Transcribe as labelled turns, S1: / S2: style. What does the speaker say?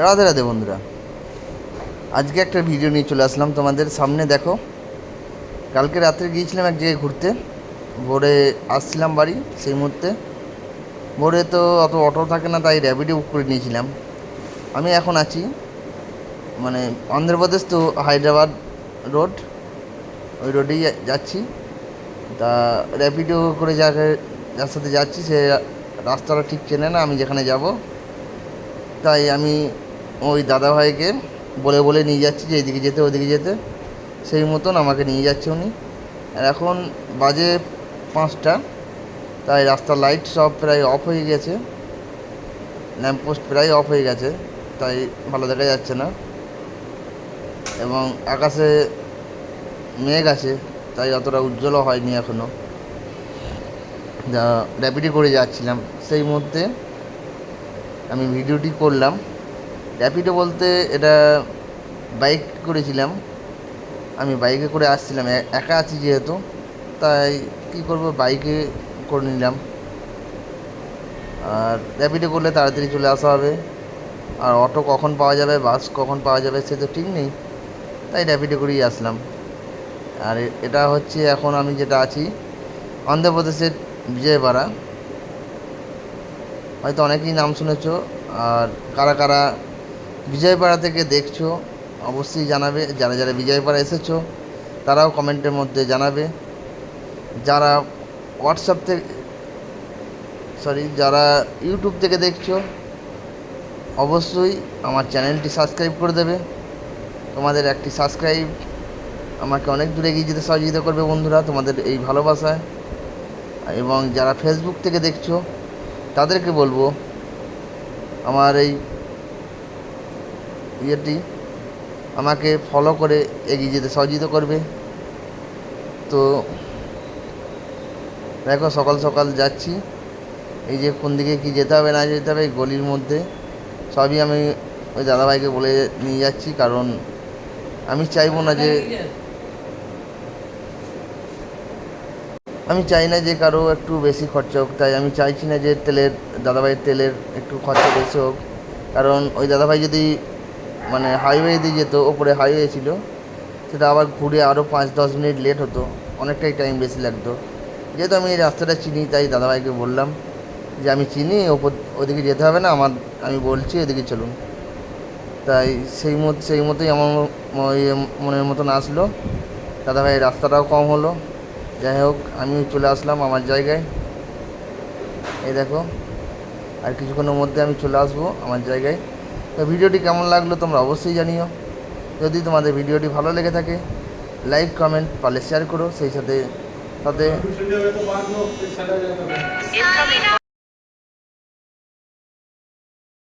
S1: রাধে রাধে বন্ধুরা, আজকে একটা ভিডিও নিয়ে চলে আসলাম তোমাদের সামনে। দেখো, কালকে রাত্রে গিয়েছিলাম এক জায়গায় ঘুরতে, ভোরে আসছিলাম বাড়ি। সেই মুহূর্তে ভোরে তো অত অটো থাকে না, তাই র্যাপিডো বুক করে নিয়েছিলাম। আমি এখন আছি মানে অন্ধ্রপ্রদেশ তো হায়দ্রাবাদ রোড, ওই রোডেই যাচ্ছি। তা র্যাপিডো করে যার সাথে যাচ্ছি সে রাস্তাটা ঠিক চেনে না আমি যেখানে যাব, তাই আমি ওই দাদাভাইকে বলে বলে নিয়ে যাচ্ছি যে এদিকে যেতে ওদিকে যেতে। সেই মতন আমাকে নিয়ে যাচ্ছে উনি। আর এখন বাজে 5টা, তাই রাস্তার লাইট সব প্রায় অফ হয়ে গেছে, ল্যাম্পপোস্ট প্রায় অফ হয়ে গেছে, তাই ভালো দেখা যাচ্ছে না। এবং আকাশে মেঘ আছে, তাই অতটা উজ্জ্বলও হয়নি এখনও। যা র্যাপিডো করে যাচ্ছিলাম সেই মধ্যে আমি ভিডিওটি করলাম। র্যাপিডো বলতে এটা বাইক করেছিলাম, আমি বাইকে করে আসছিলাম, একা আছি যেহেতু, তাই কী করব, বাইকে করে নিলাম। আর র্যাপিডো করলে তাড়াতাড়ি চলে আসা হবে, আর অটো কখন পাওয়া যাবে, বাস কখন পাওয়া যাবে সে তো ঠিক নেই, তাই র্যাপিডো করেই আসলাম। আর এটা হচ্ছে এখন আমি যেটা আছি অন্ধ্রপ্রদেশের বিজয়বাড়া। হয়তো অনেকেই নাম শুনেছো। আর কারা কারা বিজয়পাড়া থেকে দেখছো অবশ্যই জানাবে। যারা যারা বিজয়পাড়া এসেছো তারাও কমেন্টের মধ্যে জানাবে। যারা হোয়াটসঅ্যাপ থেকে যারা ইউটিউব থেকে দেখছো অবশ্যই আমার চ্যানেলটি সাবস্ক্রাইব করে দেবে। তোমাদের একটি সাবস্ক্রাইব আমাকে অনেক দূরে এগিয়ে যেতে সহযোগিতা করবে বন্ধুরা, তোমাদের এই ভালোবাসায়। এবং যারা ফেসবুক থেকে দেখছো তাদেরকে বলবো আমার এই ইয়েটি আমাকে ফলো করে এগিয়ে যেতে সহযোগিতা করবে। তো দেখো, সকাল সকাল যাচ্ছি, এই যে কোন দিকে কী যেতে হবে না যেতে হবে এই গলির মধ্যে সবই আমি ওই দাদাভাইকে বলে নিয়ে যাচ্ছি, কারণ আমি চাইবো না যে কারো একটু বেশি খরচা হোক। তাই আমি চাইছি না যে দাদাভাইয়ের তেলের একটু খরচা বেশি হোক, কারণ ওই দাদাভাই যদি মানে হাইওয়ে দিয়ে যেত, ওপরে হাইওয়ে ছিল, সেটা আবার ঘুরে আরও 5-10 মিনিট লেট হতো, অনেকটাই টাইম বেশি লাগতো। যেহেতু আমি এই রাস্তাটা চিনি, তাই দাদাভাইকে বললাম যে আমি চিনি, ওদিকে যেতে হবে না, আমি বলছি ওদিকে চলুন। তাই সেই মতোই আমার মনের মতন আসলো। দাদাভাই রাস্তাটাও কম হলো। যাই হোক, আমি চলে আসলাম আমার জায়গায়। এই দেখো, আর কিছুক্ষণের মধ্যে আমি চলে আসবো আমার জায়গায়। তো ভিডিওটি কেমন লাগলো তোমরা অবশ্যই জানিও। যদি তোমাদের ভিডিওটি ভালো লেগে থাকে লাইক কমেন্ট পারলে শেয়ার করো, সেই সাথে